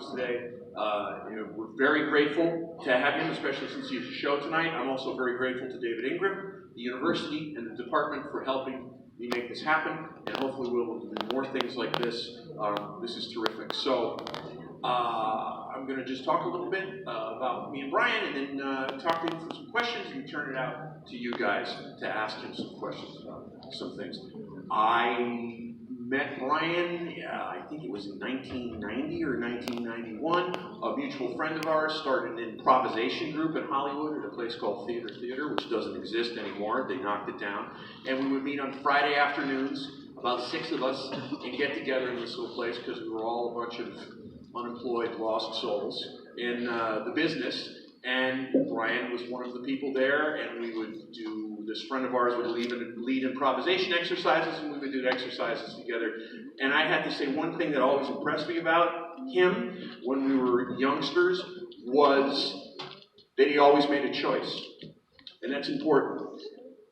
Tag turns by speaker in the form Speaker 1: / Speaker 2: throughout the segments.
Speaker 1: us today. We're very grateful to have him, especially since he has a show tonight. I'm also very grateful to David Ingram, the university, and the department for helping me make this happen, and hopefully we'll do more things like this. This is terrific. So I'm going to just talk a little bit about me and Bryan, and then talk to him for some questions, and turn it out to you guys to ask him some questions about some things. I met Bryan, I think it was in 1990 or 1991. A mutual friend of ours started an improvisation group in Hollywood at a place called Theater, which doesn't exist anymore. They knocked it down. And we would meet on Friday afternoons, about 6 of us, and get together in this little place because we were all a bunch of unemployed, lost souls in the business. And Bryan was one of the people there, and we would do, this friend of ours would lead improvisation exercises, and we would do exercises together. And I had to say, one thing that always impressed me about him when we were youngsters was that he always made a choice. And that's important,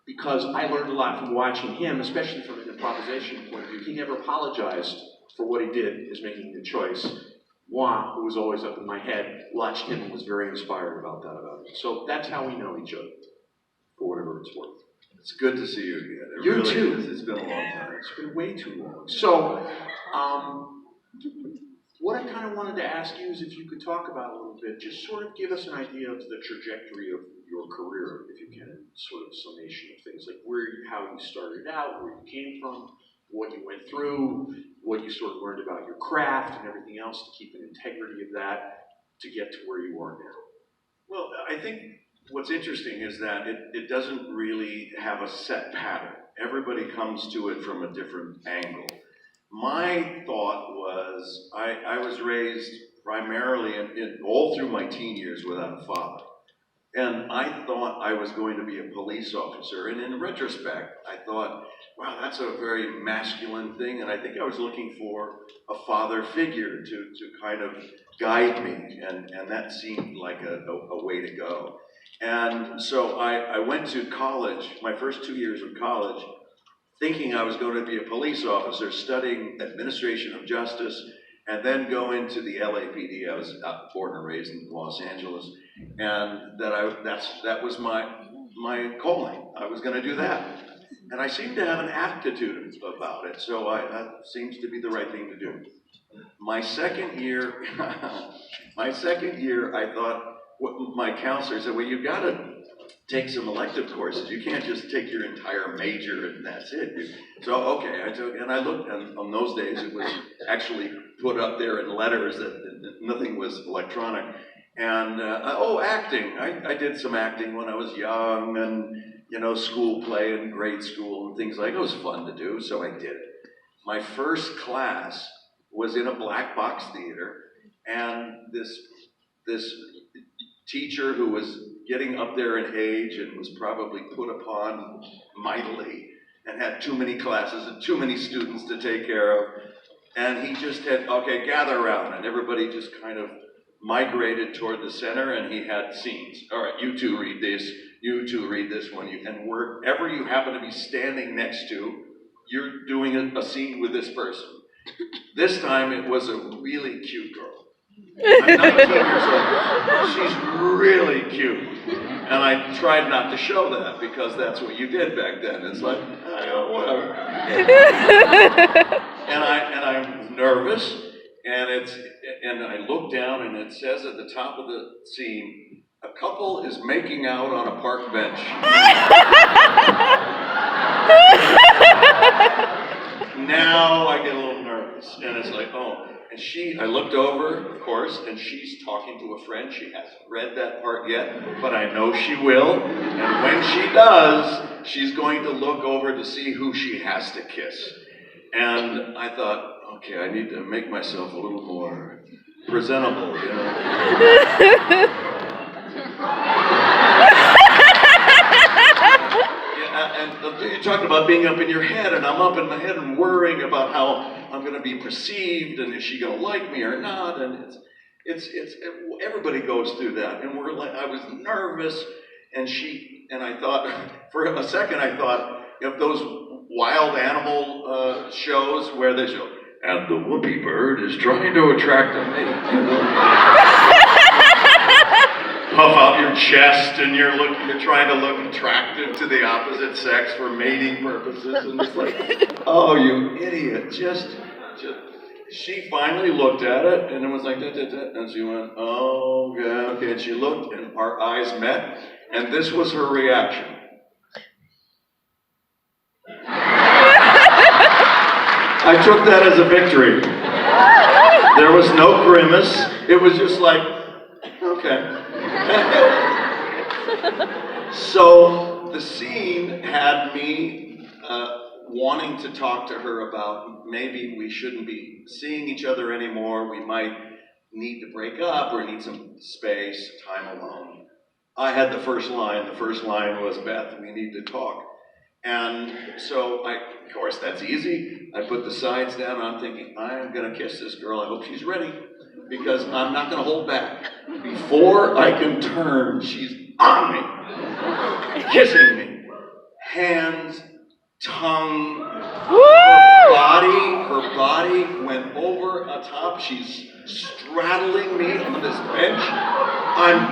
Speaker 1: because I learned a lot from watching him, especially from an improvisation point of view. He never apologized for what he did as making the choice. Moi, who was always up in my head, watched him and was very inspired about him. So that's how we know each other, for whatever it's worth.
Speaker 2: It's good to see you again.
Speaker 1: You
Speaker 2: really
Speaker 1: too.
Speaker 2: Is. It's been a long time.
Speaker 1: It's been way too long. So, what I kind of wanted to ask you is if you could talk about a little bit, just sort of give us an idea of the trajectory of your career, if you can, sort of summation of things, like how you started out, where you came from, what you went through, what you sort of learned about your craft and everything else to keep an integrity of that to get to where you are now.
Speaker 2: Well, I think what's interesting is that it doesn't really have a set pattern. Everybody comes to it from a different angle. My thought was, I was raised primarily all through my teen years without a father. And I thought I was going to be a police officer. And in retrospect, I thought, wow, that's a very masculine thing. And I think I was looking for a father figure to kind of guide me. And that seemed like a way to go. And so I went to college, my first 2 years of college, thinking I was going to be a police officer, studying administration of justice, and then go into the LAPD. I was born and raised in Los Angeles, and that was my calling. I was going to do that, and I seemed to have an aptitude about it. So that seems to be the right thing to do. My second year, I thought, my counselor said, "Well, you've got to take some elective courses. You can't just take your entire major and that's it." So, okay, I took, and I looked, and on those days it was actually put up there in letters that nothing was electronic. And, acting. I did some acting when I was young, and, school play and grade school and things like that. It was fun to do, so I did it. My first class was in a black box theater, and this teacher who was getting up there in age and was probably put upon mightily and had too many classes and too many students to take care of. And he just had, okay, gather around. And everybody just kind of migrated toward the center, and he had scenes. All right, you two read this, you two read this one. And wherever you happen to be standing next to, you're doing a scene with this person. This time it was a really cute girl. I'm 19 years old. She's really cute. And I tried not to show that because that's what you did back then. It's like, whatever. and I was nervous, and I looked down, and it says at the top of the scene, a couple is making out on a park bench. Now I get a little nervous, and it's like, oh. And I looked over, of course, and she's talking to a friend. She hasn't read that part yet, but I know she will. And when she does, she's going to look over to see who she has to kiss. And I thought, okay, I need to make myself a little more presentable, And you talked about being up in your head, and I'm up in my head and worrying about how I'm going to be perceived, and is she going to like me or not? And it's everybody goes through that, and I was nervous, and I thought for a second of those wild animal shows where they show, and the whoopee bird is trying to attract a mate. chest and you're trying to look attractive to the opposite sex for mating purposes, and it's like, oh, you idiot, just. She finally looked at it, and it was like, da, da, da, and she went, oh, okay, and she looked, and our eyes met, and this was her reaction. I took that as a victory. There was no grimace. It was just like, okay. So the scene had me wanting to talk to her about maybe we shouldn't be seeing each other anymore. We might need to break up or need some space, time alone. I had the first line. The first line was, Beth, we need to talk. And so of course, that's easy. I put the sides down, and I'm thinking, I'm going to kiss this girl. I hope she's ready, because I'm not going to hold back. Before I can turn, she's on me, kissing me. Hands, tongue, her body went over atop. She's straddling me on this bench. I'm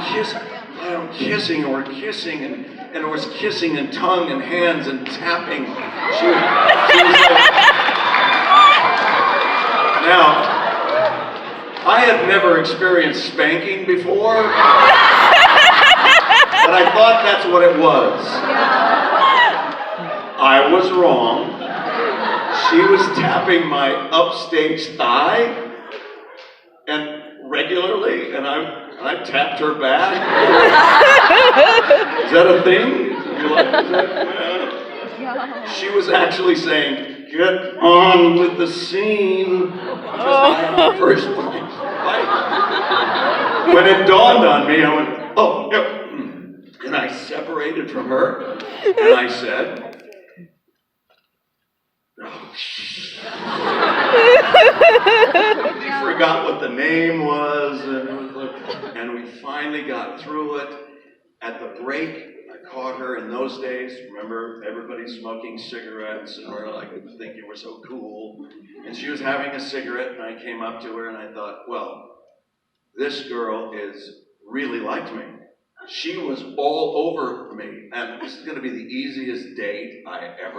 Speaker 2: kissing, and we're kissing, and it was kissing and tongue and hands and tapping. She was like, now, I had never experienced spanking before, but I thought that's what it was. I was wrong. She was tapping my upstage thigh, and regularly, and I tapped her back. Is that a thing? She was actually saying, get on with the scene. First line. When it dawned on me, I went, oh, yep. And I separated from her, and I said, he forgot what the name was, and we finally got through it. At the break, I caught her. In those days, remember, everybody smoking cigarettes, and we're like thinking we're so cool. And she was having a cigarette, and I came up to her, and I thought, well, this girl really liked me. She was all over me, and this is going to be the easiest date I ever